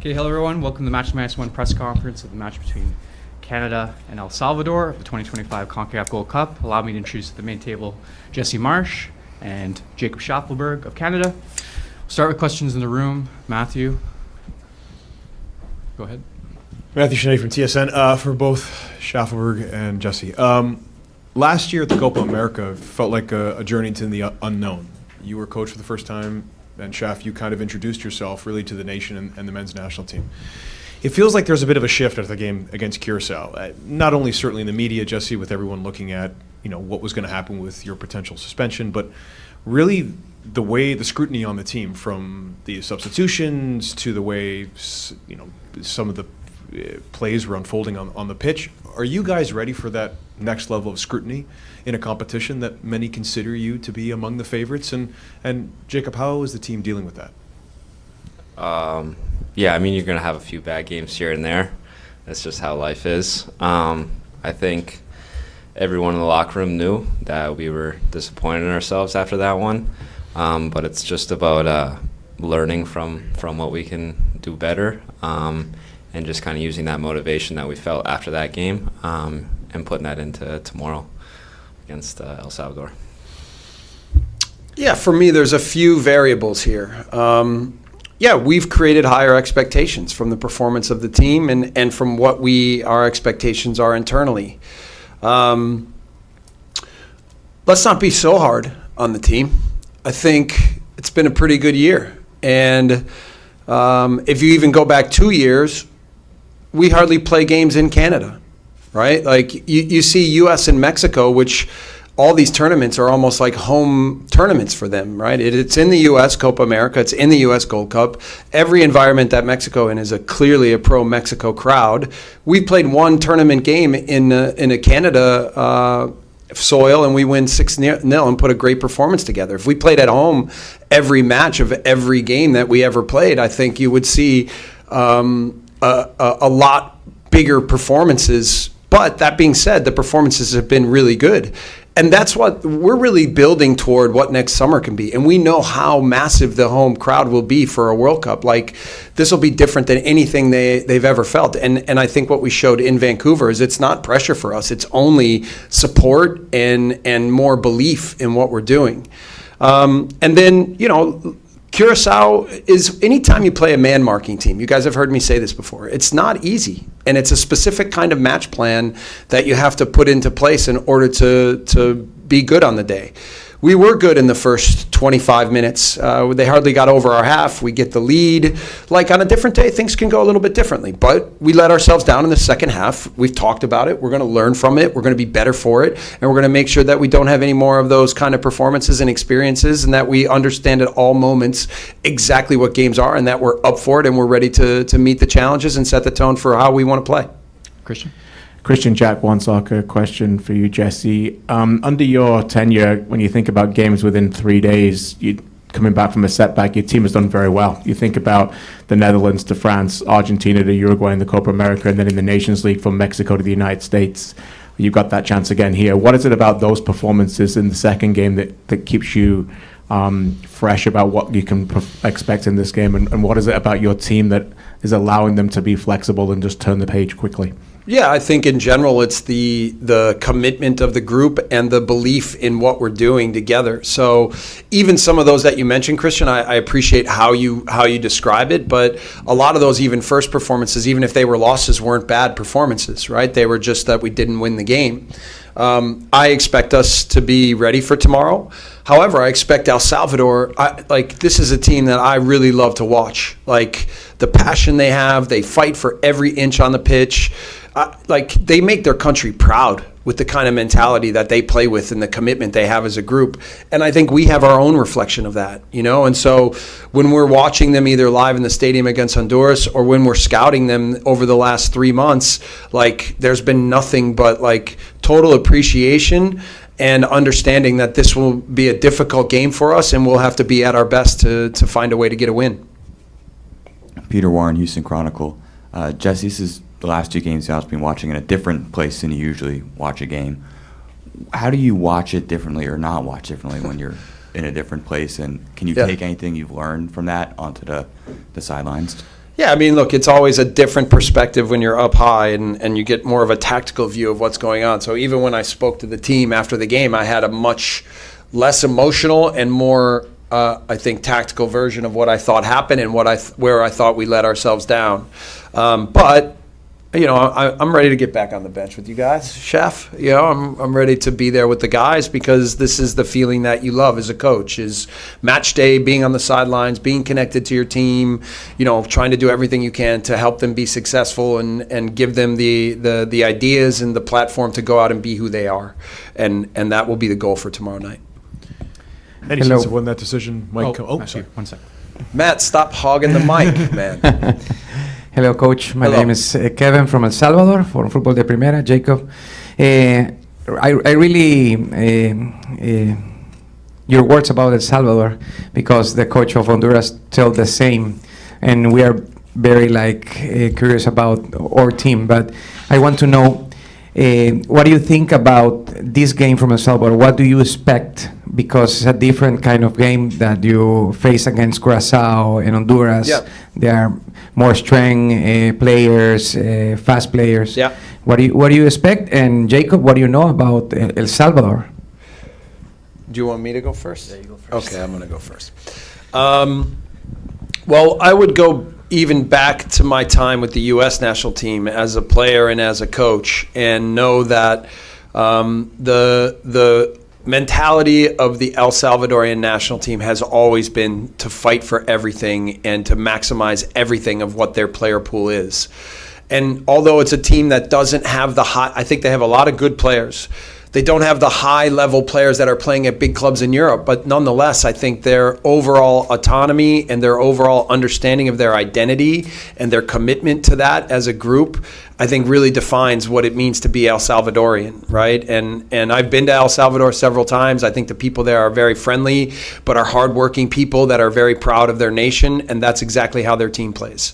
Okay, hello everyone. Welcome to the Match Minus One press conference of the match between Canada and El Salvador of the 2025 CONCACAF Gold Cup. Allow me to introduce at the main table Jesse Marsch and Jacob Schaffelberg of Canada. We'll start with questions in the room. Matthew, go ahead. Matthew Cheney from TSN. For both Schaffelberg and Jesse. Last year at the Copa America felt like a journey to the unknown. You were coach for the first time, and Schaff, you kind of introduced yourself really to the nation and the men's national team. It feels like there's a bit of a shift after the game against Curacao. Not only certainly in the media, Jesse, with everyone looking at what was going to happen with your potential suspension, but really the scrutiny on the team, from the substitutions to the way some of the plays were unfolding on the pitch. Are you guys ready for that next level of scrutiny in a competition that many consider you to be among the favorites? And Jacob, how is the team dealing with that? Yeah, I mean, you're going to have a few bad games here and there. That's just how life is. I think everyone in the locker room knew that we were disappointed in ourselves after that one. But it's just about learning from what we can do better, and just kind of using that motivation that we felt after that game and putting that into tomorrow against El Salvador. Yeah, for me, there's a few variables here. We've created higher expectations from the performance of the team and from what our expectations are internally. Let's not be so hard on the team. I think it's been a pretty good year. And if you even go back 2 years, we hardly play games in Canada, right? Like you see U.S. and Mexico, which all these tournaments are almost like home tournaments for them, right? It's in the U.S. Copa America. It's in the U.S. Gold Cup. Every environment that Mexico in is clearly a pro-Mexico crowd. We played one tournament game in a Canada soil, and we win 6-0 and put a great performance together. If we played at home every match of every game that we ever played, I think you would see a lot bigger performances. But that being said, the performances have been really good. And that's what we're really building toward, what next summer can be. And we know how massive the home crowd will be for a World Cup. Like, this will be different than anything they've ever felt. And I think what we showed in Vancouver is it's not pressure for us. It's only support and more belief in what we're doing. And then, Curacao is, anytime you play a man-marking team, you guys have heard me say this before, it's not easy. And it's a specific kind of match plan that you have to put into place in order to be good on the day. We were good in the first 25 minutes. They hardly got over our half. We get the lead. Like, on a different day, things can go a little bit differently. But we let ourselves down in the second half. We've talked about it. We're going to learn from it. We're going to be better for it. And we're going to make sure that we don't have any more of those kind of performances and experiences, and that we understand at all moments exactly what games are, and that we're up for it and we're ready to meet the challenges and set the tone for how we want to play. Christian Jack, One Soccer, question for you, Jesse. Under your tenure, when you think about games within 3 days, coming back from a setback, your team has done very well. You think about the Netherlands to France, Argentina to Uruguay in the Copa America, and then in the Nations League from Mexico to the United States. You've got that chance again here. What is it about those performances in the second game that keeps you fresh about what you can expect in this game? And what is it about your team that is allowing them to be flexible and just turn the page quickly? Yeah, I think in general it's the commitment of the group and the belief in what we're doing together. So even some of those that you mentioned, Christian, I appreciate how you describe it, but a lot of those even first performances, even if they were losses, weren't bad performances, right? They were just that we didn't win the game. I expect us to be ready for tomorrow. However, I expect El Salvador, this is a team that I really love to watch. Like, the passion they have, they fight for every inch on the pitch. They make their country proud with the kind of mentality that they play with and the commitment they have as a group. And I think we have our own reflection of that, And so when we're watching them either live in the stadium against Honduras or when we're scouting them over the last 3 months, there's been nothing but total appreciation and understanding that this will be a difficult game for us and we'll have to be at our best to find a way to get a win. Peter Warren, Houston Chronicle. Jesse, this is the last 2 games I've been watching in a different place than you usually watch a game. How do you watch it differently or not watch differently when you're in a different place? And can you take anything you've learned from that onto the sidelines? Yeah, I mean, look, it's always a different perspective when you're up high and you get more of a tactical view of what's going on. So even when I spoke to the team after the game, I had a much less emotional and more, I think, tactical version of what I thought happened and where I thought we let ourselves down. But you know, I'm ready to get back on the bench with you guys, Chef. You know, I'm ready to be there with the guys because this is the feeling that you love as a coach, is match day, being on the sidelines, being connected to your team, you know, trying to do everything you can to help them be successful and give them the ideas and the platform to go out and be who they are. And that will be the goal for tomorrow night. Any Hello. sense of when that decision might come? Oh, actually, sorry. 1 second. Matt, stop hogging the mic, man. Hello, Coach. My Hello. name is Kevin from El Salvador, from Fútbol de Primera. Jacob, I really your words about El Salvador, because the coach of Honduras told the same, and we are very curious about our team. But I want to know, what do you think about this game from El Salvador? What do you expect? Because it's a different kind of game that you face against Curaçao and Honduras. Yeah. They are more strength players, fast players. Yeah. What do you expect? And Jacob, what do you know about El Salvador? Do you want me to go first? Yeah, you go first. Okay, I'm going to go first. Well, I would go even back to my time with the U.S. national team as a player and as a coach, and know that the mentality of the El Salvadorian national team has always been to fight for everything and to maximize everything of what their player pool is. And although it's a team that doesn't have the high, I think they have a lot of good players. They don't have the high-level players that are playing at big clubs in Europe, but nonetheless, I think their overall autonomy and their overall understanding of their identity and their commitment to that as a group, I think really defines what it means to be El Salvadorian, right? And I've been to El Salvador several times. I think the people there are very friendly, but are hardworking people that are very proud of their nation, and that's exactly how their team plays.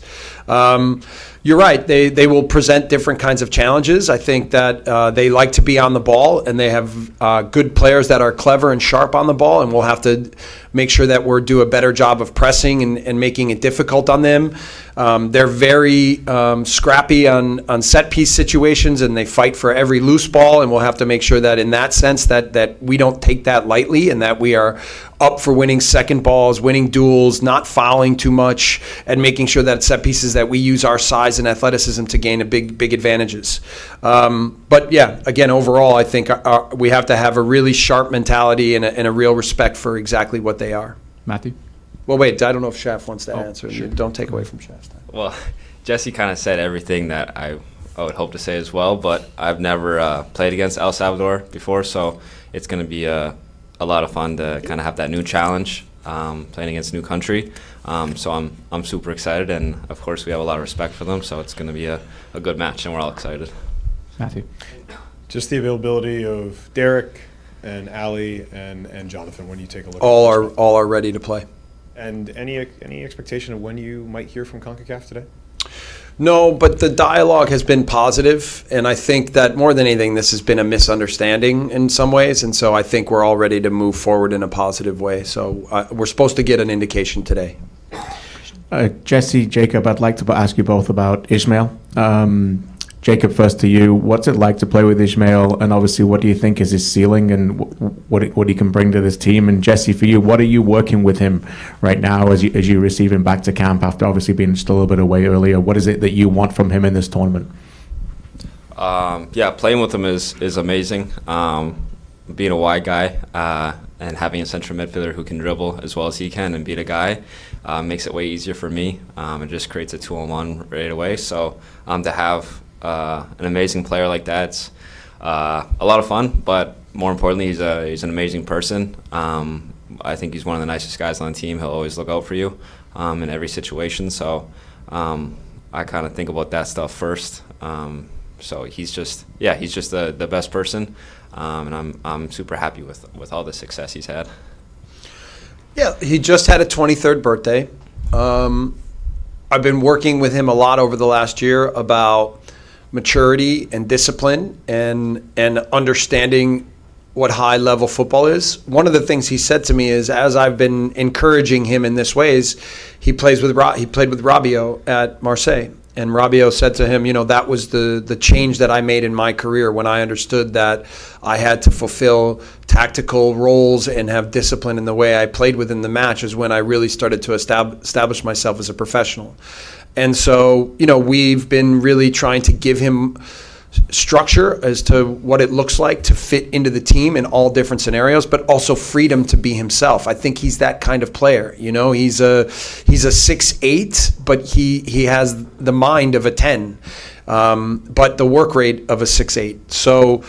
You're right. They will present different kinds of challenges. I think that they like to be on the ball, and they have good players that are clever and sharp on the ball, and we'll have to make sure that we're do a better job of pressing and making it difficult on them. They're very scrappy on set piece situations, and they fight for every loose ball, and we'll have to make sure that in that sense that we don't take that lightly, and that we are up for winning second balls, winning duels, not fouling too much, and making sure that set pieces that we use our size and athleticism to gain a big advantages. But yeah, again, overall, I think we have to have a really sharp mentality and a real respect for exactly what they are. Matthew? Well, wait, I don't know if Shaf wants to Oh, answer. sure. Don't take away from Shaf's time. Well, Jesse kind of said everything that I would hope to say as well, but I've never played against El Salvador before, so it's going to be a lot of fun to kind of have that new challenge, playing against a new country. So I'm super excited, and of course we have a lot of respect for them, so it's going to be a good match, and we're all excited. Matthew? Just the availability of Derek and Ali and Jonathan when you take a look. All are ready to play. And any expectation of when you might hear from CONCACAF today? No, but the dialogue has been positive, and I think that more than anything, this has been a misunderstanding in some ways, and so I think we're all ready to move forward in a positive way. So we're supposed to get an indication today. Jesse, Jacob, I'd like to ask you both about Ismail. Jacob, first to you. What's it like to play with Ismail? And obviously, what do you think is his ceiling and what he can bring to this team? And Jesse, for you, what are you working with him right now as you receive him back to camp after obviously being still a little bit away earlier? What is it that you want from him in this tournament? Yeah, playing with him is amazing. Being a wide guy and having a central midfielder who can dribble as well as he can and beat a guy makes it way easier for me. It just creates a 2-on-1 right away. So to have an amazing player like that's a lot of fun, but more importantly, he's an amazing person. I think he's one of the nicest guys on the team. He'll always look out for you in every situation. So I kind of think about that stuff first. So he's just the best person, and I'm super happy with all the success he's had. Yeah, he just had a 23rd birthday. I've been working with him a lot over the last year about maturity and discipline and understanding what high level football is. One of the things he said to me is, as I've been encouraging him in this ways, he played with Rabiot at Marseille. And Rabiot said to him, that was the change that I made in my career when I understood that I had to fulfill tactical roles and have discipline in the way I played within the match, is when I really started to establish myself as a professional. And so, we've been really trying to give him structure as to what it looks like to fit into the team in all different scenarios, but also freedom to be himself. I think he's that kind of player. He's a 6'8", but he has the mind of a 10, but the work rate of a 6'8". So,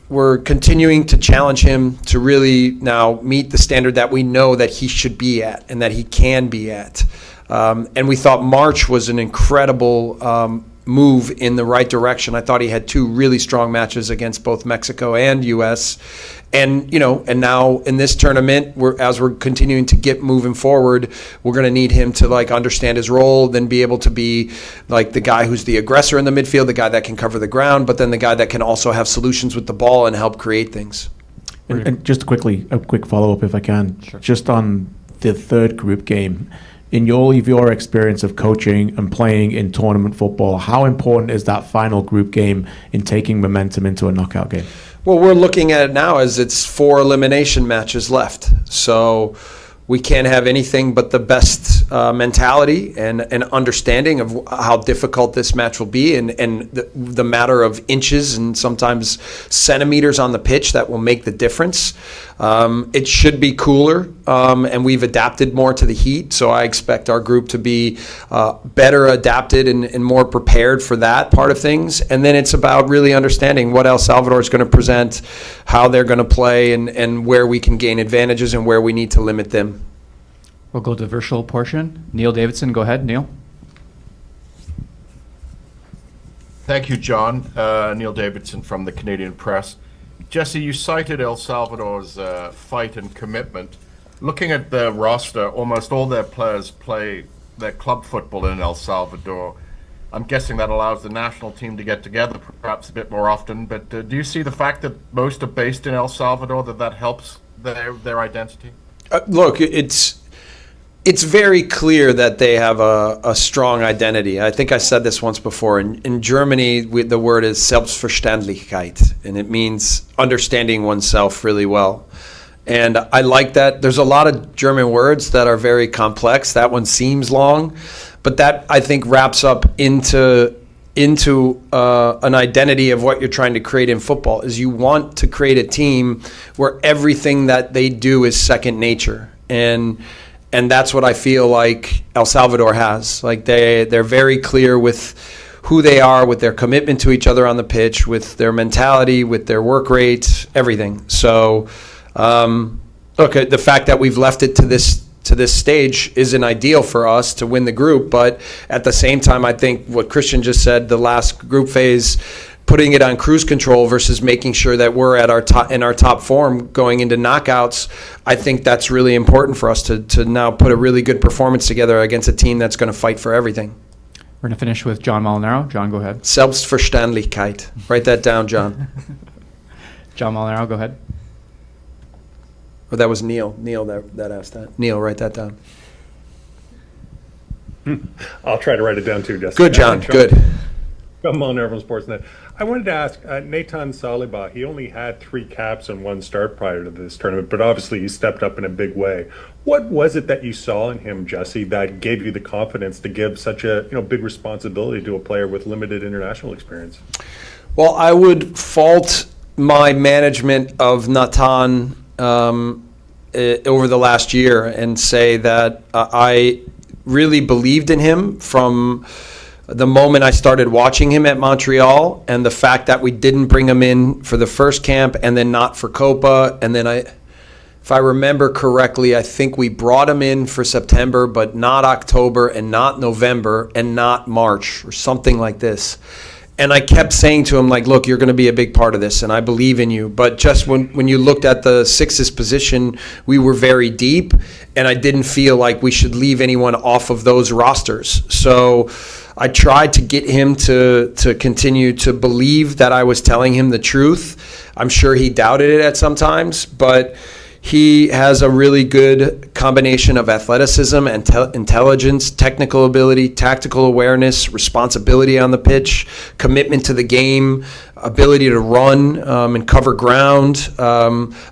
we're continuing to challenge him to really now meet the standard that we know that he should be at and that he can be at. And we thought Marsch was an incredible move in the right direction. I thought he had 2 really strong matches against both Mexico and U.S. And and now in this tournament, as we're continuing to get moving forward, we're going to need him to understand his role, then be able to be the guy who's the aggressor in the midfield, the guy that can cover the ground, but then the guy that can also have solutions with the ball and help create things. And just quickly, a quick follow-up if I can. Sure. Just on the third group game, in your experience of coaching and playing in tournament football, how important is that final group game in taking momentum into a knockout game? Well, we're looking at it now as it's 4 elimination matches left. So we can't have anything but the best mentality and understanding of how difficult this match will be, and the matter of inches and sometimes centimeters on the pitch that will make the difference. It should be cooler, and we've adapted more to the heat, so I expect our group to be better adapted and more prepared for that part of things. And then it's about really understanding what El Salvador is going to present, how they're going to play, and where we can gain advantages and where we need to limit them. We'll go to the virtual portion. Neil Davidson, go ahead, Neil. Thank you, John. Neil Davidson from the Canadian Press. Jesse, you cited El Salvador's fight and commitment. Looking at the roster, almost all their players play their club football in El Salvador. I'm guessing that allows the national team to get together perhaps a bit more often, but do you see the fact that most are based in El Salvador, that helps their identity? Look, it's very clear that they have a strong identity. I think I said this once before. In Germany, the word is Selbstverständlichkeit, and it means understanding oneself really well. And I like that. There's a lot of German words that are very complex. That one seems long, but that, I think, wraps up into an identity of what you're trying to create in football. Is you want to create a team where everything that they do is second nature. And that's what I feel like El Salvador has. They're very clear with who they are, with their commitment to each other on the pitch, with their mentality, with their work rate, everything. So, look, the fact that we've left it to this stage isn't ideal for us to win the group. But at the same time, I think what Christian just said, the last group phase, putting it on cruise control versus making sure that we're at in our top form going into knockouts, I think that's really important for us to now put a really good performance together against a team that's going to fight for everything. We're going to finish with John Molinaro. John, go ahead. Selbstverständlichkeit. Write that down, John. John Molinaro, go ahead. Oh, that was Neil. Neil that asked that. Neil, write that down. I'll try to write it down too, Jesse. Good, John. Good. Come on, from Sportsnet. I wanted to ask Nathan Saliba. He only had 3 caps and 1 start prior to this tournament, but obviously he stepped up in a big way. What was it that you saw in him, Jesse, that gave you the confidence to give such a big responsibility to a player with limited international experience? Well, I would fault my management of Nathan over the last year and say that I really believed in him from the moment I started watching him at Montreal, and the fact that we didn't bring him in for the first camp and then not for Copa. And then if I remember correctly, I think we brought him in for September, but not October and not November and not March or something like this. And I kept saying to him, look, you're going to be a big part of this, and I believe in you. But just when you looked at the sixes position, we were very deep, and I didn't feel like we should leave anyone off of those rosters. So I tried to get him to continue to believe that I was telling him the truth. I'm sure he doubted it at some times, but he has a really good combination of athleticism and intelligence, technical ability, tactical awareness, responsibility on the pitch, commitment to the game, ability to run and cover ground,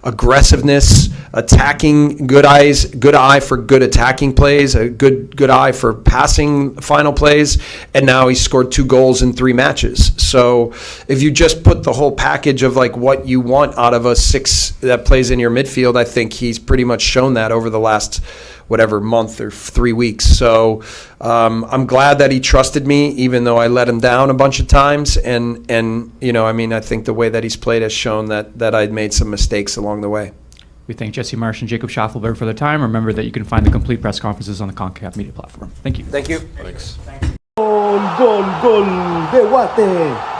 aggressiveness, attacking, good eye for good attacking plays, a good eye for passing final plays, and now he's scored 2 goals in 3 matches. So if you just put the whole package of like what you want out of a 6 that plays in your midfield, I think he's pretty much shown that over the last month or 3 weeks. So I'm glad that he trusted me, even though I let him down a bunch of times. And I think the way that he's played has shown that I'd made some mistakes along the way. We thank Jesse Marsch and Jacob Schaffelberg for their time. Remember that you can find the complete press conferences on the CONCACAF media platform. Thank you. Thank you. Thanks. Gol, gol, gol de Guate.